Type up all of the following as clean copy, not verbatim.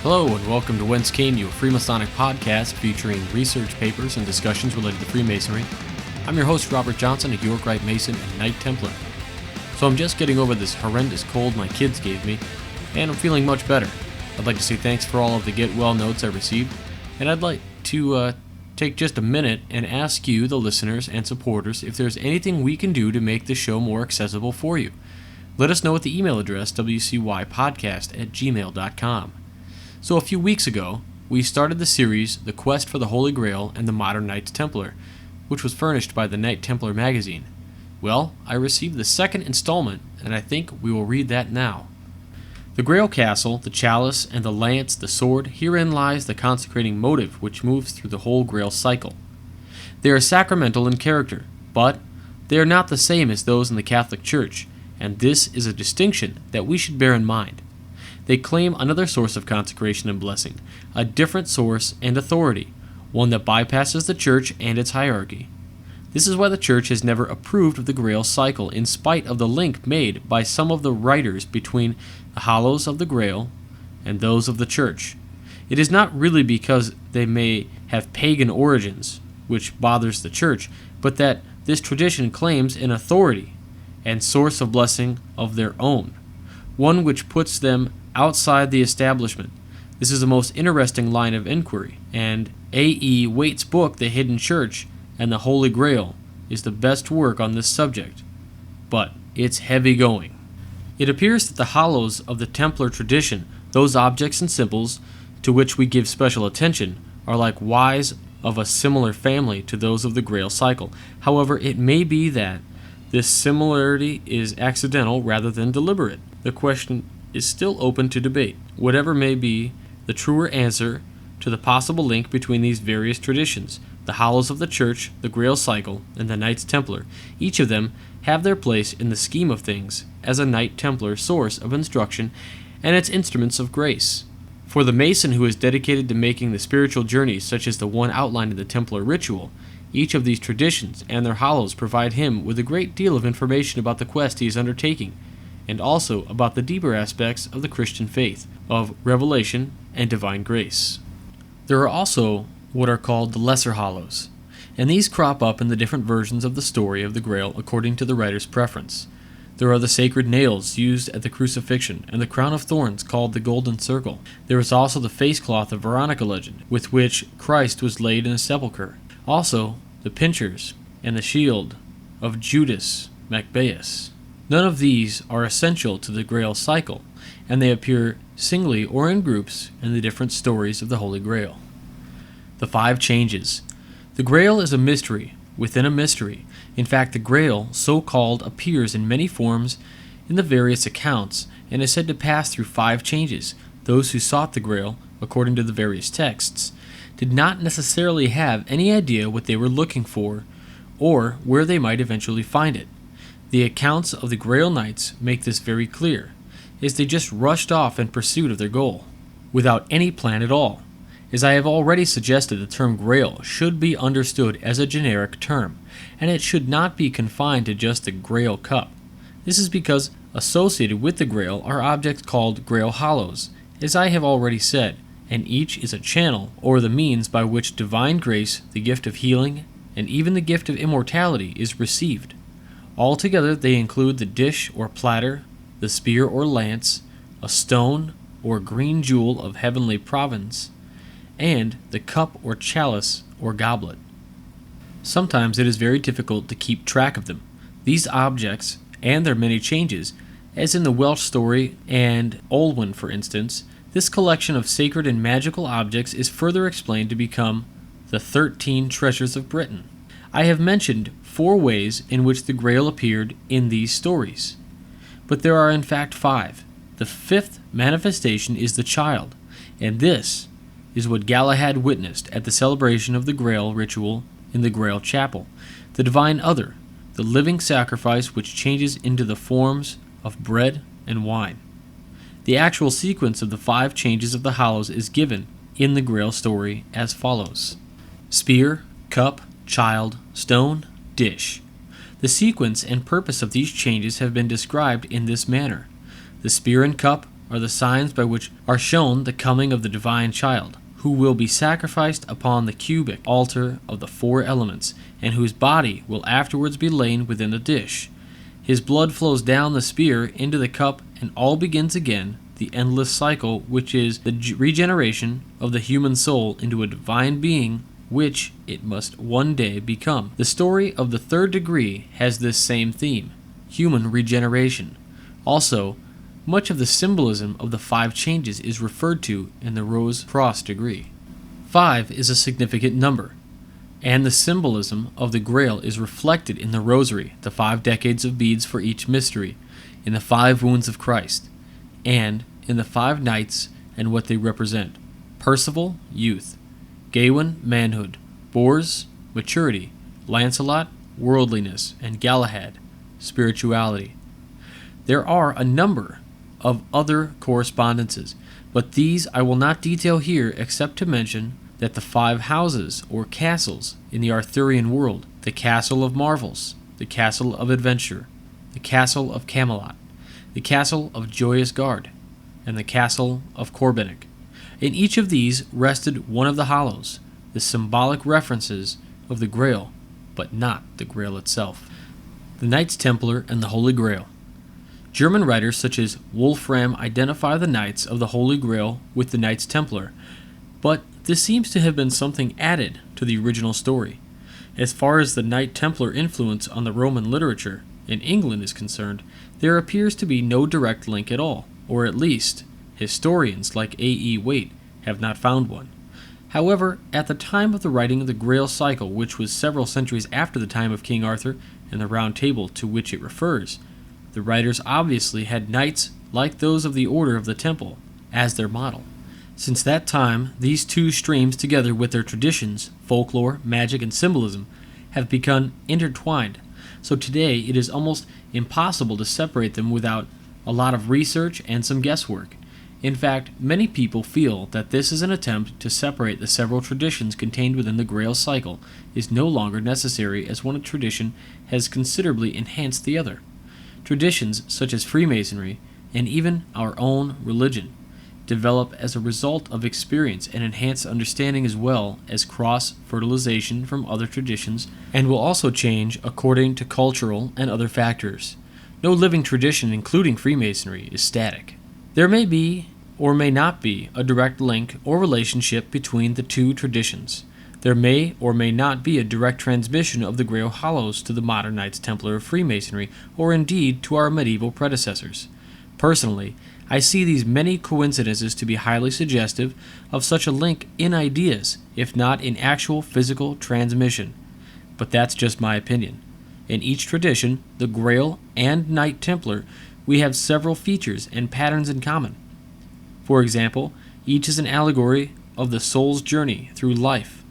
Hello and welcome to Whence, a Freemasonic podcast featuring research papers and discussions related to Freemasonry. I'm your host, Robert Johnson, a York Rite Mason and Knight Templar. So I'm just getting over this horrendous cold my kids gave me, and I'm feeling much better. I'd like to say thanks for all of the get well notes I received, and I'd like to take just a minute and ask you, the listeners and supporters, if there's anything we can do to make this show more accessible for you. Let us know at the email address wcypodcast@gmail.com. So a few weeks ago, we started the series The Quest for the Holy Grail and the Modern Knights Templar, which was furnished by the Knights Templar magazine. Well, I received the second installment, and I think we will read that now. The Grail Castle, the Chalice, and the Lance, the Sword, herein lies the consecrating motive which moves through the whole Grail cycle. They are sacramental in character, but they are not the same as those in the Catholic Church, and this is a distinction that we should bear in mind. They claim another source of consecration and blessing, a different source and authority, one that bypasses the Church and its hierarchy. This is why the Church has never approved of the Grail cycle, in spite of the link made by some of the writers between the Hollows of the Grail and those of the Church. It is not really because they may have pagan origins, which bothers the Church, but that this tradition claims an authority and source of blessing of their own, one which puts them outside the establishment. This is the most interesting line of inquiry, and A.E. Waite's book, The Hidden Church and the Holy Grail, is the best work on this subject. But it's heavy going. It appears that the hollows of the Templar tradition, those objects and symbols to which we give special attention, are like wise of a similar family to those of the Grail cycle. However, it may be that this similarity is accidental rather than deliberate. The question is still open to debate. Whatever may be the truer answer to the possible link between these various traditions, the Hollows of the Church, the Grail cycle, and the Knights Templar, each of them have their place in the scheme of things as a Knight Templar source of instruction and its instruments of grace. For the Mason who is dedicated to making the spiritual journeys such as the one outlined in the Templar ritual, each of these traditions and their hollows provide him with a great deal of information about the quest he is undertaking, and also about the deeper aspects of the Christian faith, of revelation and divine grace. There are also what are called the lesser hollows, and these crop up in the different versions of the story of the Grail according to the writer's preference. There are the sacred nails used at the crucifixion, and the crown of thorns called the golden circle. There is also the face cloth of Veronica legend, with which Christ was laid in a sepulchre. Also, the pincers and the shield of Judas Maccabeus. None of these are essential to the Grail cycle, and they appear singly or in groups in the different stories of the Holy Grail. The 5 changes. The Grail is a mystery within a mystery. In fact, the Grail, so called, appears in many forms in the various accounts, and is said to pass through 5 changes. Those who sought the Grail, according to the various texts, did not necessarily have any idea what they were looking for, or where they might eventually find it. The accounts of the Grail Knights make this very clear, as they just rushed off in pursuit of their goal, without any plan at all. As I have already suggested, the term Grail should be understood as a generic term, and it should not be confined to just the Grail cup. This is because associated with the Grail are objects called Grail Hollows, as I have already said, and each is a channel, or the means by which divine grace, the gift of healing, and even the gift of immortality is received. Altogether, they include the dish or platter, the spear or lance, a stone or green jewel of heavenly province, and the cup or chalice or goblet. Sometimes it is very difficult to keep track of them. These objects, and their many changes, as in the Welsh story and Olwen, for instance, this collection of sacred and magical objects is further explained to become the 13 treasures of Britain. I have mentioned 4 ways in which the Grail appeared in these stories, but there are in fact 5. The 5th manifestation is the child, and this is what Galahad witnessed at the celebration of the Grail ritual in the Grail Chapel, the divine other, the living sacrifice which changes into the forms of bread and wine. The actual sequence of the 5 changes of the hollows is given in the Grail story as follows: spear, cup, child, stone, dish. The sequence and purpose of these changes have been described in this manner. The spear and cup are the signs by which are shown the coming of the divine child, who will be sacrificed upon the cubic altar of the four elements, and whose body will afterwards be lain within the dish. His blood flows down the spear into the cup, and all begins again, the endless cycle which is the regeneration of the human soul into a divine being which it must one day become. The story of the third degree has this same theme, human regeneration. Also, much of the symbolism of the 5 changes is referred to in the Rose-Cross degree. 5 is a significant number, and the symbolism of the Grail is reflected in the Rosary, the 5 decades of beads for each mystery, in the 5 wounds of Christ, and in the 5 knights and what they represent. Percival, youth; Gawain, manhood; Bors, maturity; Lancelot, worldliness; and Galahad, spirituality. There are a number of other correspondences, but these I will not detail here except to mention that the 5 houses or castles in the Arthurian world, the Castle of Marvels, the Castle of Adventure, the Castle of Camelot, the Castle of Joyous Gard, and the Castle of Corbinic. In each of these rested one of the hollows, the symbolic references of the Grail, but not the Grail itself. The Knights Templar and the Holy Grail. German writers such as Wolfram identify the Knights of the Holy Grail with the Knights Templar, but this seems to have been something added to the original story. As far as the Knight Templar influence on the Roman literature in England is concerned, there appears to be no direct link at all, or at least historians like A.E. Waite have not found one. However, at the time of the writing of the Grail cycle, which was several centuries after the time of King Arthur and the Round Table to which it refers, the writers obviously had knights like those of the Order of the Temple as their model. Since that time, these two streams, together with their traditions, folklore, magic, and symbolism, have become intertwined. So today it is almost impossible to separate them without a lot of research and some guesswork. In fact, many people feel that this is an attempt to separate the several traditions contained within the Grail cycle is no longer necessary, as one tradition has considerably enhanced the other. Traditions such as Freemasonry, and even our own religion, develop as a result of experience and enhanced understanding, as well as cross-fertilization from other traditions, and will also change according to cultural and other factors. No living tradition, including Freemasonry, is static. There may be, or may not be, a direct link or relationship between the two traditions. There may or may not be a direct transmission of the Grail Hollows to the modern Knights Templar of Freemasonry, or indeed to our medieval predecessors. Personally, I see these many coincidences to be highly suggestive of such a link in ideas, if not in actual physical transmission. But that's just my opinion. In each tradition, the Grail and Knight Templar, we have several features and patterns in common. For example, each is an allegory of the soul's journey through life.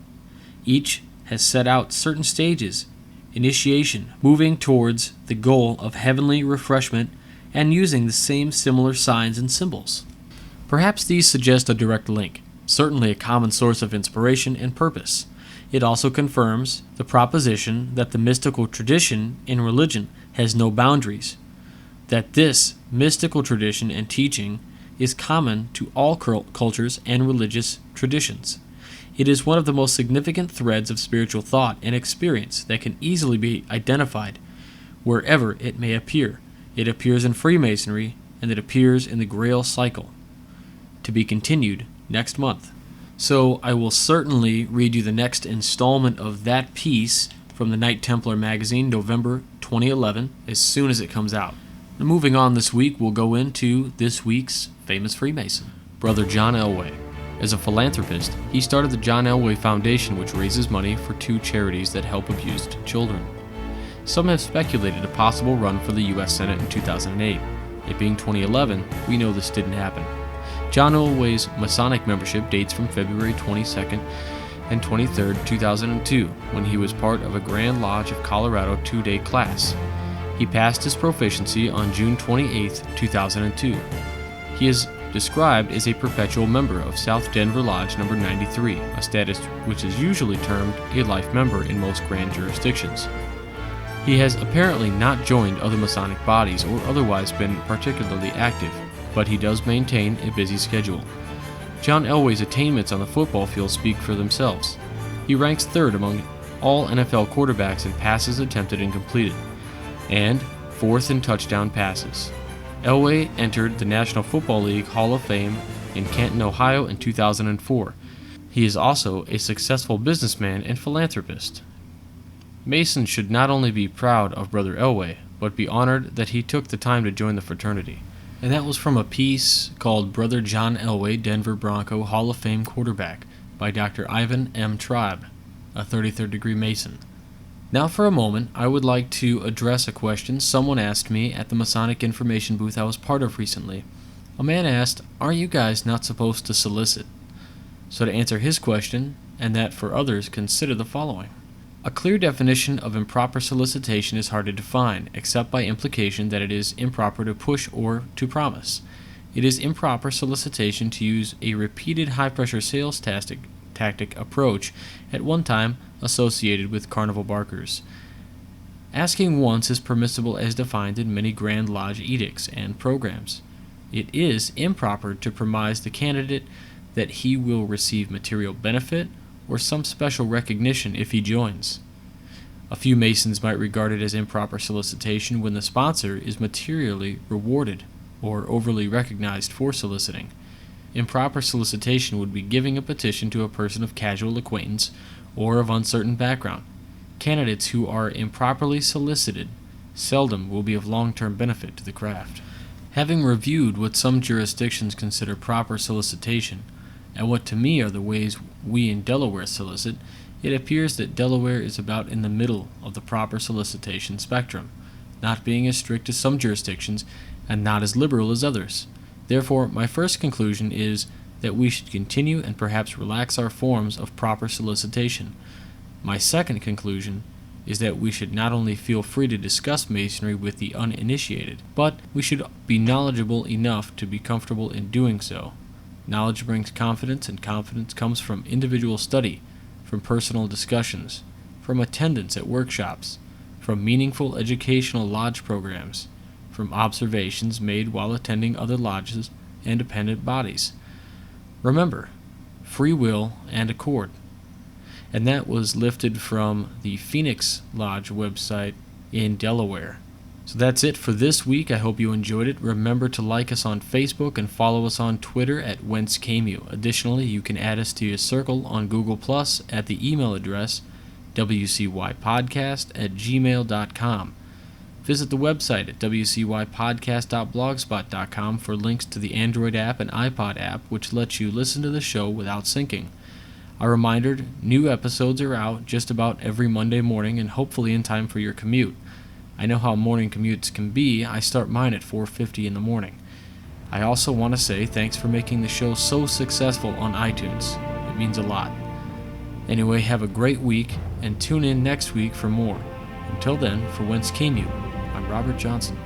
Each has set out certain stages, initiation, moving towards the goal of heavenly refreshment, and using the same similar signs and symbols. Perhaps these suggest a direct link, certainly a common source of inspiration and purpose. It also confirms the proposition that the mystical tradition in religion has no boundaries, that this mystical tradition and teaching is common to all cultures and religious traditions. It is one of the most significant threads of spiritual thought and experience that can easily be identified wherever it may appear. It appears in Freemasonry, and it appears in the Grail cycle. To be continued next month. So I will certainly read you the next installment of that piece from the Knight Templar magazine, November 2011, as soon as it comes out. Now, moving on this week, we'll go into this week's famous Freemason, Brother John Elway. As a philanthropist, he started the John Elway Foundation, which raises money for 2 charities that help abused children. Some have speculated a possible run for the U.S. Senate in 2008. It being 2011, we know this didn't happen. John Elway's Masonic membership dates from February 22nd and 23rd, 2002, when he was part of a Grand Lodge of Colorado 2-day class. He passed his proficiency on June 28, 2002. He is described as a perpetual member of South Denver Lodge number 93, a status which is usually termed a life member in most grand jurisdictions. He has apparently not joined other Masonic bodies or otherwise been particularly active. but he does maintain a busy schedule. John Elway's attainments on the football field speak for themselves. He ranks third among all NFL quarterbacks in passes attempted and completed, and fourth in touchdown passes. Elway entered the National Football League Hall of Fame in Canton, Ohio in 2004. He is also a successful businessman and philanthropist. Masons should not only be proud of Brother Elway, but be honored that he took the time to join the fraternity. And that was from a piece called Brother John Elway, Denver Bronco Hall of Fame Quarterback by Dr. Ivan M. Tribe, a 33rd degree Mason. Now for a moment, I would like to address a question someone asked me at the Masonic information booth I was part of recently. A man asked, "Are you guys not supposed to solicit?" So to answer his question, and that for others, consider the following. A clear definition of improper solicitation is hard to define, except by implication that it is improper to push or to promise. It is improper solicitation to use a repeated high-pressure sales tactic approach at one time associated with carnival barkers. Asking once is permissible as defined in many Grand Lodge edicts and programs. It is improper to promise the candidate that he will receive material benefit or some special recognition if he joins. A few Masons might regard it as improper solicitation when the sponsor is materially rewarded or overly recognized for soliciting. Improper solicitation would be giving a petition to a person of casual acquaintance or of uncertain background. Candidates who are improperly solicited seldom will be of long-term benefit to the craft. Having reviewed what some jurisdictions consider proper solicitation, and what to me are the ways we in Delaware solicit, it appears that Delaware is about in the middle of the proper solicitation spectrum, not being as strict as some jurisdictions and not as liberal as others. Therefore, my first conclusion is that we should continue and perhaps relax our forms of proper solicitation. My second conclusion is that we should not only feel free to discuss Masonry with the uninitiated, but we should be knowledgeable enough to be comfortable in doing so. Knowledge brings confidence, and confidence comes from individual study, from personal discussions, from attendance at workshops, from meaningful educational lodge programs, from observations made while attending other lodges and dependent bodies. Remember, free will and accord. And that was lifted from the Phoenix Lodge website in Delaware. So that's it for this week. I hope you enjoyed it. Remember to like us on Facebook and follow us on Twitter at Whence. Additionally, you can add us to your circle on Google Plus at the email address wcypodcast@gmail.com. Visit the website at wcypodcast.blogspot.com for links to the Android app and iPod app, which lets you listen to the show without syncing. A reminder, new episodes are out just about every Monday morning and hopefully in time for your commute. I know how morning commutes can be. I start mine at 4:50 in the morning. I also want to say thanks for making the show so successful on iTunes. It means a lot. Anyway, have a great week and tune in next week for more. Until then, for Whence Came You, I'm Robert Johnson.